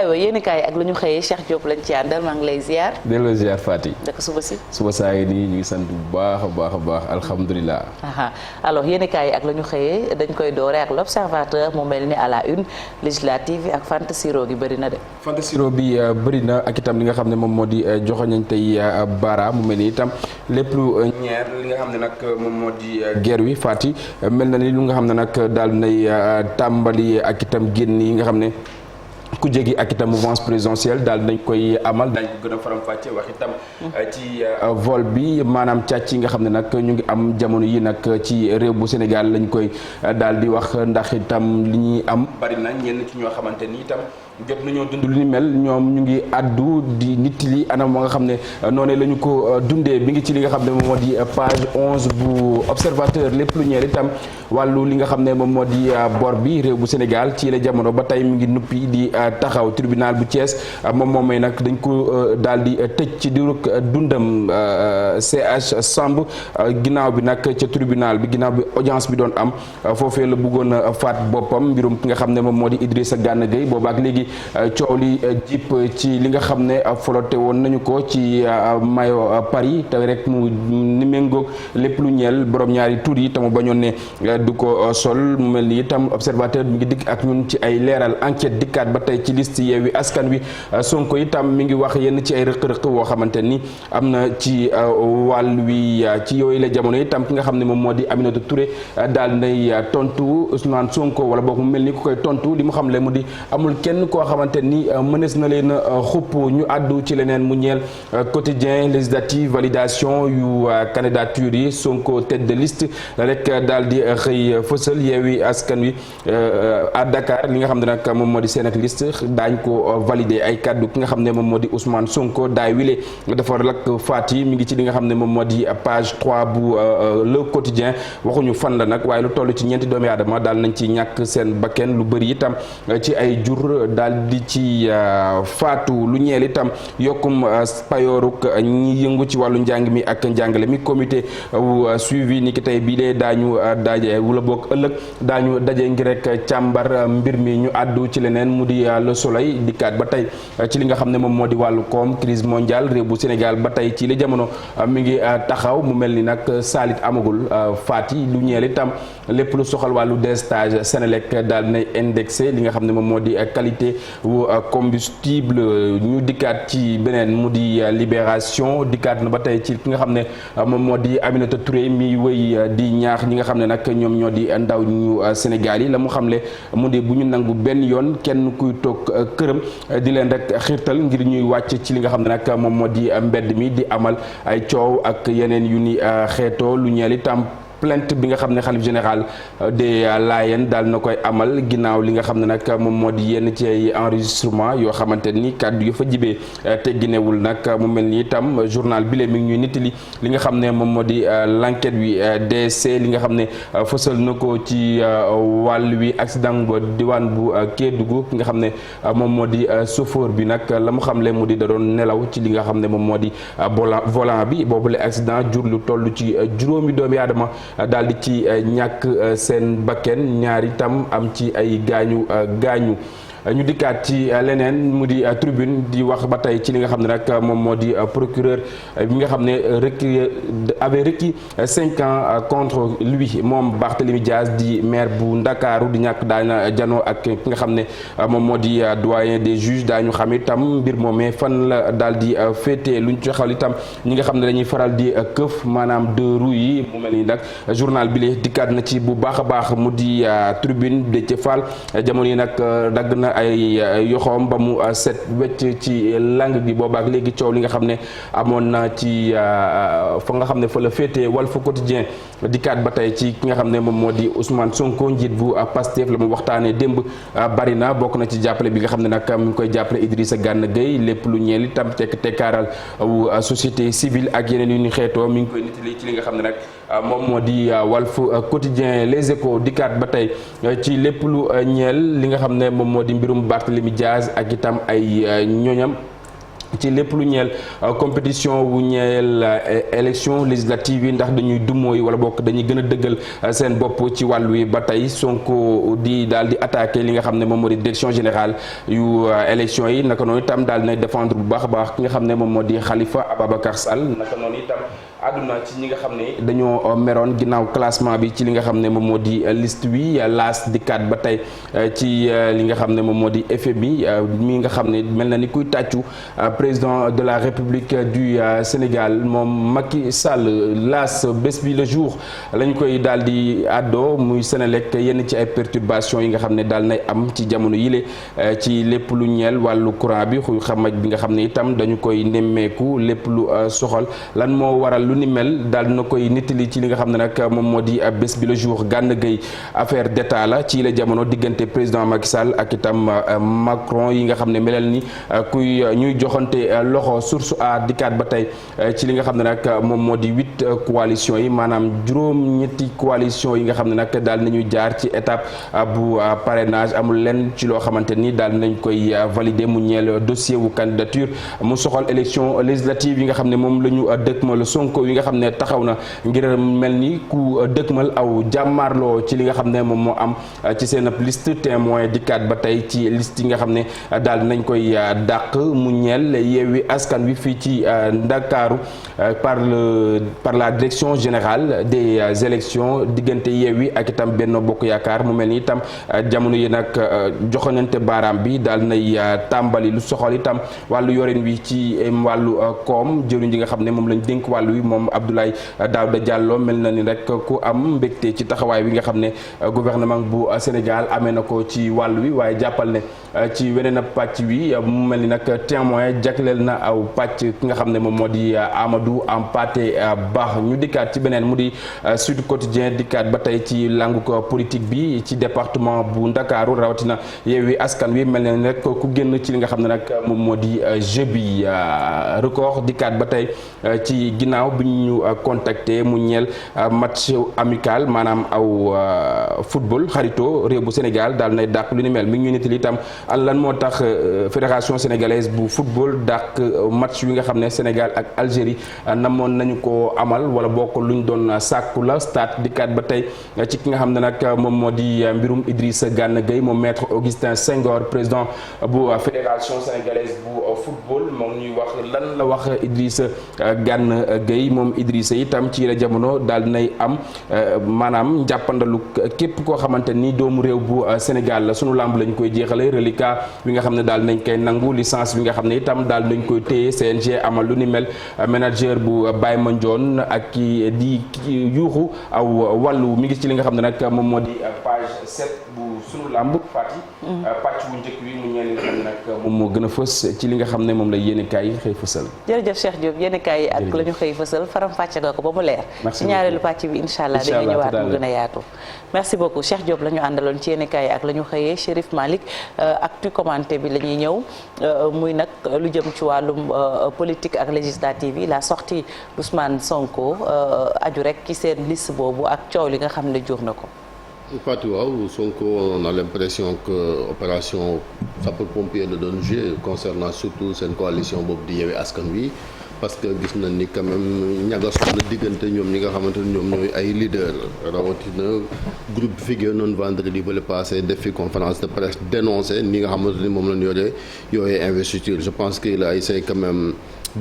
aywa yéen kaay ak lu ñu xëyee Cheikh Diop lañ ci àndal maa ngi lay ziar. delloo ziar Fati. dëkk suba si. suba saa yi nii ñu ngi sant bu baax a baax a baax alhamdulilah. alors yéen kaay ak lu ñu xëyee dañ koy doore ak l'observateur mu mel ni à la une législative yi ak fantasiro gi bëri na de. fantasiro bi bëri na ak itam li nga xam ne moom moo di joxoñañ tey baara mu mel ni itam lépp lu ñeer li nga xam ne nag moom moo di guerre wi Fati mel na ni lu nga xam ne nag daal nay tàmbali ak itam génn yi nga xam ne. ku jégi ak itam mouvance présidentielle daal dañ koy amal dañ ko gën a faram-fàcce wax itam ci vol bi maanaam càcc yi nga xam ne nag ñu ngi am jamono yi nag ci réew bu Sénégal lañ koy daal di wax ndax itam li ñuy am bari na ñenn ci ñoo xamante ni itam jot nañoo dund lu ni mel ñoom ñu ngi addu di nit li anam moo nga xam ne noonu la ñu ko dundee bi ngi ci li nga xam ne moom moo di page 11 bu observateur lépp lu ñeel itam wàllu li nga xam ne moom moo di bor bi réew bu Sénégal ci la jamono ba tey mi ngi nuppi di taxaw tribunal bu Thiès moom moomay nag dañ ko daal di tëj ci diirug dundam CH Samb ginnaaw bi nag ca tribunal bi ginnaaw bi audience bi doon am foofee la bëggoon a faat boppam mbirum ki nga xam ne moom moo di Idrissa Gana Gueye boobaak léegi coow li jip ci li nga xam ne folote woon nañu ko ci mayo Paris te rek mu ni méngoog lépp lu ñeel borom ñaari tur yi te mu bañoon ne du ko sol mu mel ni itam observateur mi ngi dikk ak ñun ci ay leeral enquête dikkaat ba tey ci liste Yewwi Askan Wi Sonko itam mi ngi wax yenn ci ay rëq-rëq woo xamante ni am na ci wàll wi ci yooyu la jamono itam ki nga xam ne moom moo di Aminata Touré daal nay tontu Ousmane Sonko wala boog mu mel ni ku koy tontu li mu xam le mu di amul kenn koo xamante ni mënees na leen xupp ñu àddu ci leneen mu ñeel quotidien législative validation yu candidature yi Sonko tête de liste rek daal di xëy fësal Yewwi Askan Wi à Dakar li nga xam ne nag moom moo di seen ak liste daañ ko valider ay kaddu ki nga xam ne moom moo di Ousmane Sonko daay wile dafa lak Fati mi ngi ci li nga xam ne moom moo di page 3 bu le quotidien waxuñu fan la nag waaye lu toll ci ñeenti doomi aadama daal nañ ci ñàkk seen bakken lu bëri itam ci ay jur daal di ci faatu lu ñeel itam yokkum payooruk ñi yëngu ci wàllu njàng mi ak njàngale mi comité suivi ni ki tey bii lee daañu daje wala boog ëllëg daañu daje ngir rek càmbar mbir mi ñu àddu ci leneen mu di le soleil dikkaat ba tey ci li nga xam ne moom moo di wàllu koom crise mondiale réew bu Sénégal ba tey ci li jamono mi ngi taxaw mu mel ni nag saalit amagul faati lu ñeel itam lépp lu soxal wàllu délestage Sénélec daal nay indexé li nga xam ne moom moo di qualité wu combustible ñu dikkaat ci beneen mu di libération dikkaat na ba tey ci ki nga xam ne moom moo di Aminata Touré mi wëy di ñaax ñi nga xam ne nag ñoom ñoo di ndaw ñu Sénégal yi la mu xamle mu di bu ñu nangu benn yoon kenn kuy toog këram di leen rek xiirtal ngir ñuy wàcc ci li nga xam ne nag moom moo di mbedd mi di amal ay coow ak yeneen yu ni xeetoo lu ñeel itam plainte bi nga xam ne xalif général des Layènes daal na koy amal ginnaaw li nga xam ne nag moom moo di yenn ci ay enregistrement yoo xamante ni kàddu yu fa jibee tegginewul nag mu mel ni itam journal bi le mi ngi ñuy nittali li nga xam ne moom moo di l'enquête wi DC li nga xam ne fësal na ko ci wàll wi accident ba diwaan bu Kédougou ki nga xam ne moom moo di chauffeur bi nag la mu xam le mu di da doon nelaw ci li nga xam ne moom moo di volant bi boobule accident jur lu toll ci juróomi doomi aadama daal di ci ñàkk seen bakken ñaar itam am ci ay gaañu ñu dikkaat ci leneen mu di tribune di wax ba tey ci li nga xam ne nag moom moo di procureur bi nga xam ne avait requis 5 ans contre lui moom Barthélémy Diaz di maire bu Ndakaaru di ñàkk daana janoo ak ki nga xam ne moom moo di doyen des juges daañu xam itam mbir moomee fan la daal di féete luñ ci xawal itam ñi nga xam ne dañuy faral di këf maanaam deux roues yi mu mel ni nag journal bi li dikkaat na ci bu baax a baax mu di tribune de ci Fall jamono yi nag dagg na ay yoxoom ba mu set wecc ci lang gi boobaak léegi coow li nga xam ne amoon na ci fa nga xam ne fa la féete Walf Quotidien dikkaat ba tey ci ki nga xam ne moom moo di Ousmane Sonko njiit bu Pastef la mu waxtaanee démb bari na bokk na ci jàppale bi nga xam ne nag mu ngi koy jàppale Idrissa Gana Gueye lépp lu ñeel itam tekkaaral wu société civile ak yeneen yu ñu xeetoo mi ngi koy nittali ci li nga xam ne nag moom moo di Walf Quotidien Les Échos dikkaat ba tey ci lépp lu ñeel li nga xam ne moom moo di mbirum Barthélémy Diaz ak itam ay ñoñam ci lépp lu ñeel compétition wu ñeel élection législative yi ndax dañuy dumooy wala bokk dañuy gën a dëggal seen bopp ci wàllu wi ba tey Sonko di daal di attaqué li nga xam ne moom moo di direction générale yu élection yi naka noonu itam daal dinay défendre bu baax a baax ki nga xam ne moom moo di Khalifa Ababacar Sall naka noonu itam àdduna ci ñi nga xam ne dañoo meroon ginnaaw classement bi ci li nga xam ne moom moo di liste bi laas di kat ba tey ci li nga xam ne moom moo di FMI mi nga xam ne mel na ni kuy tàccu président de la République du Sénégal moom Macky Sall laas bés bi le jour lañ koy daal di àddoo muy Sénélec yenn ci ay perturbations yi nga xam ne daal nay am ci jamono yile ci lépp lu ñeel wàllu courant bi xuy xamaj bi nga xam ne itam dañu koy nemmeeku lépp lu soxal lan moo waral lu ni mel daal na koy nittali ci li nga xam ne nag moom moo di bés bi le jour Gana Gueye affaire d'état la ci la jamono diggante président Macky Sall ak itam Macron yi nga xam ne melal ni kuy ñuy joxante loxo source a dikkaat ba tey ci li nga xam ne nag moom moo di 8 coalition yi maanaam juróom-ñetti coalition yi nga xam ne nag daal nañuy jaar ci étape bu parrainage amul lenn ci loo xamante ni daal nañ koy valider mu ñeel dossier wu candidature mu soxal élection législative yi nga xam ne moom la ñu dëkkmal Sonko yi nga xam ne taxaw na ngir mel ni ku dëkkmal aw jàmmaarloo ci li nga xam ne moom moo am ci seen liste témoin dikkaat ba tey ci liste yi nga xam ne daal nañ koy dàq mu ñeel Yewwi Askan Wi fii ci Ndakaaru par la direction générale des élections diggante Yewwi ak itam Benno Bokk Yaakaar mu mel ni itam jamono yi nag joxonante baaraam bi daal nay tàmbali lu soxal itam wàllu yorin wi ci wàllu koom jëriñ ji nga xam ne moom lañ dénk wàllu wi moom Abdoulaye Daouda Diallo mel na ni rek ku am mbégte ci taxawaay bi nga xam ne gouvernement bu Sénégal amee na ko ci wàllu wi waaye jàppal ne ci weneen pàcc wi mu mel ni nag témoin jagleel na aw pàcc ki nga xam ne moom moo di Amadou Hampâté Bâ ñu dikkaat ci beneen mu di Sud Quotidien dikkaat ba tey ci langu ko politique bi ci département bu Ndakaaru rawatina Yewwi Askan Wi mel na ni rek ku génn ci li nga xam ne nag moom moo di jeu bi record dikkaat ba tey ci ginnaaw bi ñu contacté mu ñeel match amical maanaam aw football xarito réew bu Sénégal daal nay dàq lu ni mel mi ngi ñu nettali itam lan moo tax fédération sénégalaise bu football dàq match wi nga xam ne Sénégal ak Algérie namoon nañu ko amal wala bokk lu ñu doon sàkku la stade dikkaat ba tey ci ki nga xam ne nag moom moo di mbirum Idrissa Gana Gueye moom maître Augustin Senghor président bu fédération sénégalaise bu football moom ñuy wax lan la wax Idrissa Gana Gueye moom Idrissa itam ci la jamono daal nay am maanaam njàppandalu képp koo xamante ni doomu réew bu Sénégal la sunu lamb lañ koy jeexale reliquat bi nga xam ne daal nañ koy nangu licence bi nga xam ne itam daal nañ koy téye CNG amal lu ni mel manager bu Baye Mandione ak ki di yuuxu aw wàllu mi ngi ci li nga xam ne nag moom moo di page 7 bu sunu lamb Fati pàcc bu njëkk wi mu ñeel li nga xam ne nag moom moo gën a fës ci li nga xam ne moom la yéenekaay yi xëy fësal. jërëjëf Cheikh Diop yéenekaay yi ak la ñu xëy fësal faram fàcce nga ko ba mu leer ci ñaareelu pàcc bi incha allah dañu ñëwaat mu gën a yaatu merci beaucoup Cheikh Diop la ñu àndaloon ci yéenekaay yi ak la ñu xëyee Chérif Malick actu commenté bi la ñuy ñëw muy nag lu jëm ci wàllum politique ak législative yi la sortie d'Ousmane Sonko aju rek ci seen liste boobu ak coow li nga xam ne jur na ko. Fatou waaw Sonko on a l'impression que opération sapeur-pompier la doon jouer concernant surtout seen coalition boobu di Yewwi Askan Wi parce que gis nañ ni quand même ñagasoon na diggante ñoom ñi nga xamante ni ñoom ñooy ay leader rawatina groupe bi fi génnoon vendredi ba le passé def fi conférence de presse dénoncé ni nga xamante ni moom lañ yooyee investiture je pense que il a essayé quand même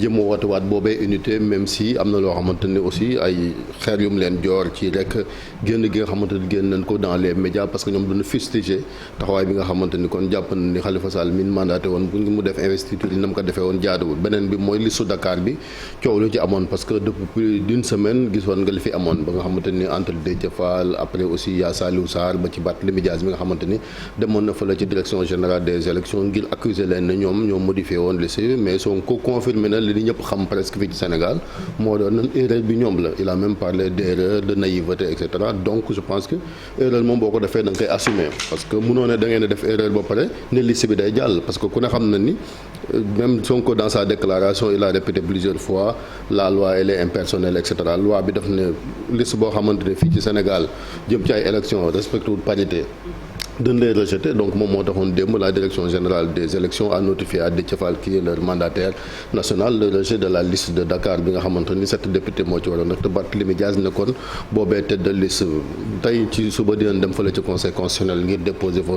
jéem a woote waat boobee unité même si am na loo xamante ne aussi ay xeer yu mu leen joor ci rek génn gi nga xamante ni génn nañ ko dans les médias parce que ñoom dañu fustiger taxawaay bi nga xamante ni kon jàpp na ni Khalifa Sall min mandaté woon bu mu def investiture yi na mu ko defee woon jaaduwul beneen bi mooy listu Dakar bi coow lu ci amoon parce que depuis plus d'une semaine gisoon nga li fi amoon ba nga xamante ni entre Déthié Fall après aussi yaa Saliou Sarr ba ci Barthélémy Dias bi nga xamante ni demoon na fa la ci direction générale des élections ngir accuser leen ne ñoom ñoo modifié woon liste mais Sonko confirmé na li ñëpp xam presque fii ci Sénégal moo doon erreur bi ñoom la il a même parlé d'erreur de naïveté et cetera donc je pense que erreur moom boo ko defee da nga koy assumer parce que mënoo ne da ngeen a def erreur ba pare ne liste bi day jàll parce que ku ne xam na ni même Sonko dans sa déclaration il a répété plusieurs fois la loi elle est impersonnelle et cetera loi bi daf ne liste boo xamante ne fii ci Sénégal jëm ci ay élections respecté wul parité dañ lay rejeté donc moom moo taxoon démb la direction générale des élections a notifié à Déthié Fall qui est leur mandataire national le rejet de la liste de Dakar bi nga xamante ni 7 députés moo ci waroon nag te Barthélémy Dias ne kon boobee tête de liste tey ci suba dinañ dem fële ci conseil constitutionnel ngir déposer fa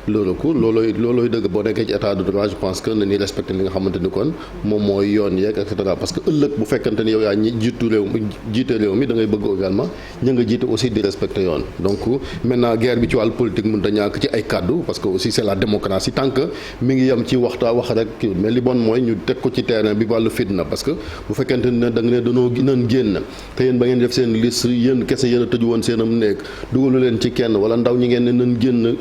le recours loolooy dëgg boo nekkee ci état de droit je pense que nañuy respecté li nga xamante ni kon moom mooy yoon yeeg et cetera parce que ëllëg bu fekkante ni yow yaa ñi jiite réew mi da ngay bëgg également ña nga jiite aussi di respecté yoon donc maintenant guerre bi ci wàllu politique mënut a ñàkk ci ay kaddu parce que aussi c'est la démocratie tant que mi ngi yem ci wax rek mais li bon mooy ñu teg ko ci terrain bi wàllu fitna parce que bu fekkente ne da nga ne danoo nan génn te yéen ba ngeen def seen liste yéen kese yéen a tëju woon seenam néeg dugalu leen ci kenn wala ndaw ñi ngeen ne nan génn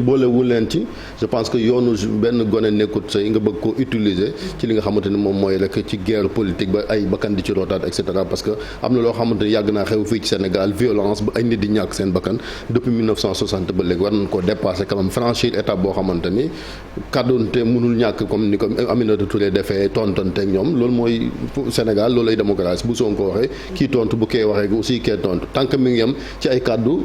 boolewu leen ci je pense que yoonu benn gone nekkut say nga bëgg ko utiliser ci li nga xamante ni moom mooy rek ci guerre politique ba ay bakkan di ci rootaat et cetera parce que am na loo xamante ni yàgg naa xew fii ci Sénégal violence ba ay nit di ñàkk seen bakkan depuis 1960 ba léegi war nañ ko dépasser quand même franchir étape boo xamante ni kàddoonte mënul ñàkk comme ni ko Aminata Touré defee tontonte ak ñoom loolu mooy Sénégal loolu ay démocratie bu Sonko waxee kii tontu bu kee waxee aussi kee tontu tant que mi ngi yem ci ay kàddu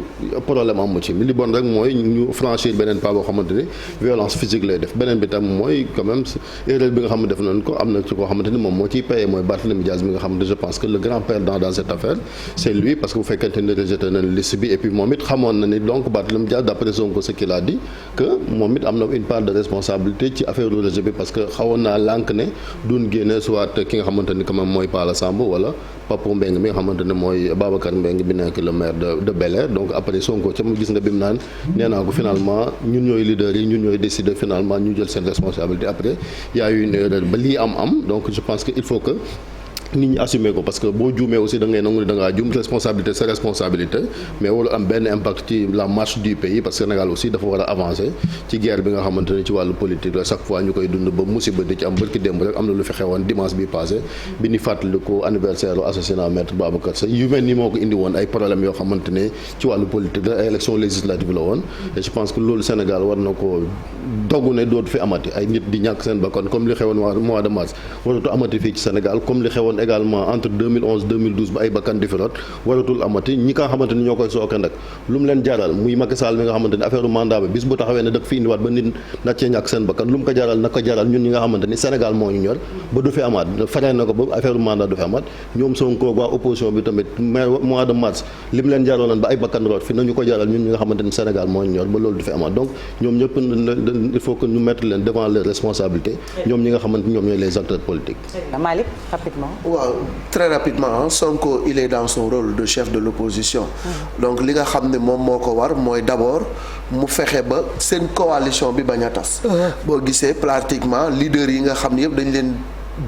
problème amu ci li bon rek mooy ñu franchir beneen pas boo xamante ni violence physique lay def beneen bi tam mooy quand même erreur bi nga xam ne def nañ ko am na ci koo xamante ni moom moo ciy payé mooy Barthélémy Dias bi nga xamante je pense que le grand perdant dans cette affaire c'est lui parce que bu fekkente ni rejeté nañ liste bi et puis moom it xamoon na ni donc Barthélémy Dias d'après Sonko ce qu'il a dit que moom it am na une part de responsabilité ci affaire rejet bi parce que xawoon naa lànk ne duñ génne soit ki nga xamante ni quand même mooy Pala Samb wala Papo Mbengue mi nga xamante ne mooy Babacar Mbengue bi nekk le maire de Bel-Air donc après Sonko ca mu gis nga bi mu naan nee naa ko finalement ñun ñooy leaders yi ñun ñooy décider finalement ñu jël seen responsabilité après y a eu une erreur ba lii am donc je pense que il faut que nit ñi assumer ko parce que boo juumee aussi da ngay nangu ne da ngaa juum responsabilité c'est responsabilité mais waru am benn impact ci la marche du pays parce que Sénégal aussi dafa war a avancer ci guerre bi nga xamante ne ci wàllu politique la chaque fois ñu koy dund ba musiba di ci am bërki démb rek am na lu fi xewoon dimanche bi passé bi ñu fàttaliku anniversaire assassinat maître Babacar Seye yu mel ni moo ko indi woon ay problèmes yoo xamante ne ci wàllu politique la ay élection législative la woon et je pense que loolu Sénégal war na ko dogu ne dootu fi amati ay nit di ñàkk seen bakkan comme li xewoon mois de mars waratu amati fii ci Sénégal comme li xewoon également entre 2011 2012 ba ay bakkan di fi rot waratul amati ñi nga xamante ni ñoo koy sooke nag lu mu leen jaral muy Macky Sall mi nga xamante ni affaire mandat bi bis bu taxawee ne daf fi indiwaat ba nit na cee ñàkk seen bakkan lu mu ko jaral na ko jaral ñun ñi nga xamante ni Sénégal moo ñu ñor ba du fi amaat feree na ko ba affaire mandat du fi amaat ñoom Sonko waa opposition bi tamit mois de mars li mu leen jaraloon ba ay bakkan rot fi nañu ko jaral ñun ñi nga xamante ni Sénégal moo ñu ñor ba loolu du fi amaat donc ñoom ñëpp il faut que ñu mettre leen devant leurs responsabilités ñoom ñi nga xamante ni ñoom ñooy les acteurs politiques. Malick rapidement. waaw très rapidement Sonko il est dans son rôle de chef de l'opposition donc li nga xam ne moom moo ko war mooy d'abord mu fexe ba seen coalition bi bañ a tas boo gisee pratiquement leader yi nga xam ne yëpp dañ leen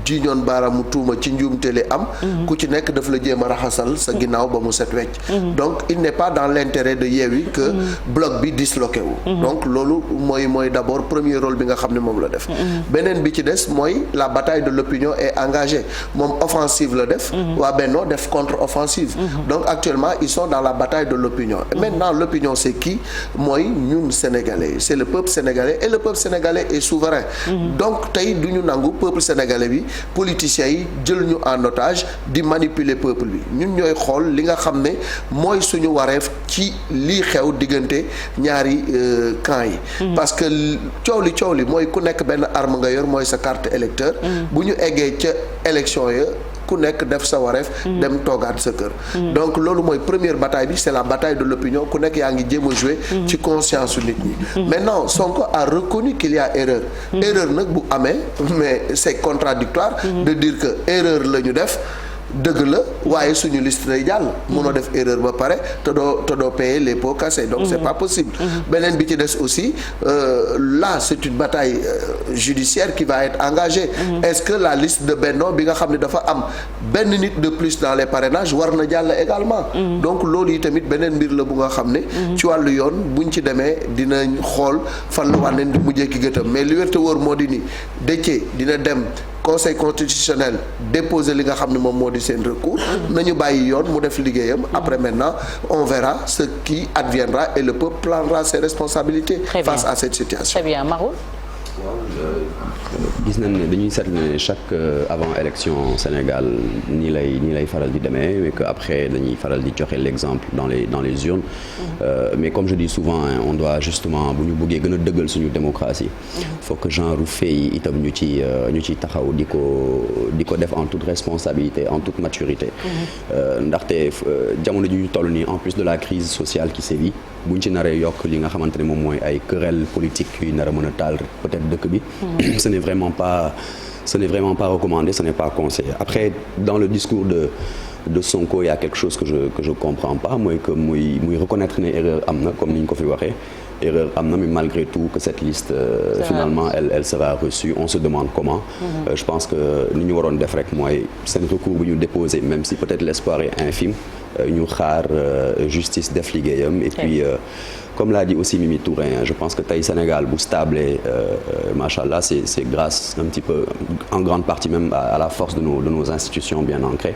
jiiñoon baaraamu tuuma ci njuumtele am ku ci nekk daf la jéem a raxasal sa ginnaaw ba mu set wecc donc il n'est pas dans l'intérêt de Yewwi que bloc bi disloqué wu donc loolu mooy d'abord premier rôle bi nga xam ne moom la def beneen bi ci des mooy la bataille de l'opinion est engagée moom offensive la def waa Benno def contre-offensive donc actuellement ils sont dans la bataille de l'opinion et maintenant l'opinion c'est qui mooy ñun Sénégalais c'est le peuple sénégalais et le peuple sénégalais est souverain donc tey du ñu nangu peuple sénégalais bi politiciens yi jël ñu en otage di manipuler peuple bi ñun ñooy xool li nga xam ne mooy suñu wareef ci lii xew diggante ñaari camp yi parce que coow li mooy ku nekk benn arme nga yor mooy sa carte électeur bu ñu eggee ca élection ya ku nekk def sa wareef dem toogaat sa kër donc loolu mooy première bataille bi c'est la bataille de l'opinion ku nekk yaa ngi jéem a jouer ci conscience su nit ñi maintenant Sonko a reconnu qu'il y a erreur nag bu amee mais c'est contradictoire de dire que erreur la ñu def dëgg la waaye suñu liste day jàll mënoo def erreur ba pare te doo payer les pots cassés donc c'est pas possible beneen bi ci des aussi là c'est une bataille judiciaire qui va être engagée est-ce que la liste de Benno bi nga xam ne dafa am benn nit de plus dans les parrainages war na jàll également donc loolu yi tamit beneen mbir la bu nga xam ne ci wàllu yoon buñ ci demee dinañ xool fan la wànneen di mujjee ki gëtam mais li wér te wóor moo di ni Déthié dina dem conseil constitutionnel déposer li nga xam ne moom moo di seen recours nañu bàyyi yoon mu def liggéeyam après maintenant on verra ce qui adviendra et le peuple prendra ses responsabilités face à cette situation. Très bien Maroul. gis nañ ne dañuy seetlu ne chaque avant élection Sénégal nii lay faral di demee mais que après dañuy faral di joxe l'exemple dans les urnes. Mais comme je dis souvent on doit justement bu ñu bëggee gën a dëggal suñu démocratie. faut que genre fait yi itam ñu ci taxaw di ko def en toute responsabilité en toute maturité. ndaxte jamono ji ñu toll nii en plus de la crise sociale qui sévit buñ ci naree yokk li nga xamante ne moom mooy ay querelles politiques yu nar a mën a taal peut-être dëkk bi. ce n'est vraiment pas recommandé, ce n'est pas conseillé. Après, dans le discours de Sonko, il y a quelque chose que je comprends pas, mooy que muy reconnaître ne erreur am na comme ni ñu ko fi waxee erreur am na mais malgré tout que cette liste finalement elle sera reçue on se demande comment. Je pense que ni ñu waroon def rek mooy seen recours bu ñu déposé même si peut-être l'espoir est infime ñu xaar justice def liggéeyam et puis comme l'a dit aussi Mimi Touré je pense que tey Sénégal bu stable machallah c'est grâce un petit peu en grande partie même à la force de nos institutions bien ancrées.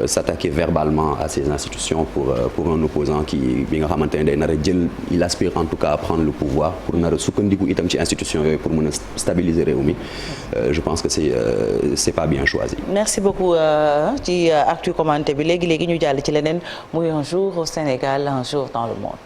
S'attaquer verbalement à ces institutions pour un opposant qui bi nga xamante ne day nar a jël il aspire en tout cas à prendre le pouvoir pour nar a sukkandiku itam ci institutions yooyu pour mën a stabiliser réew mi je pense que c'est pas bien choisi. Merci beaucoup ci actu commenté bi léegi ñu jàll ci leneen muy un jour au Sénégal un jour dans le monde.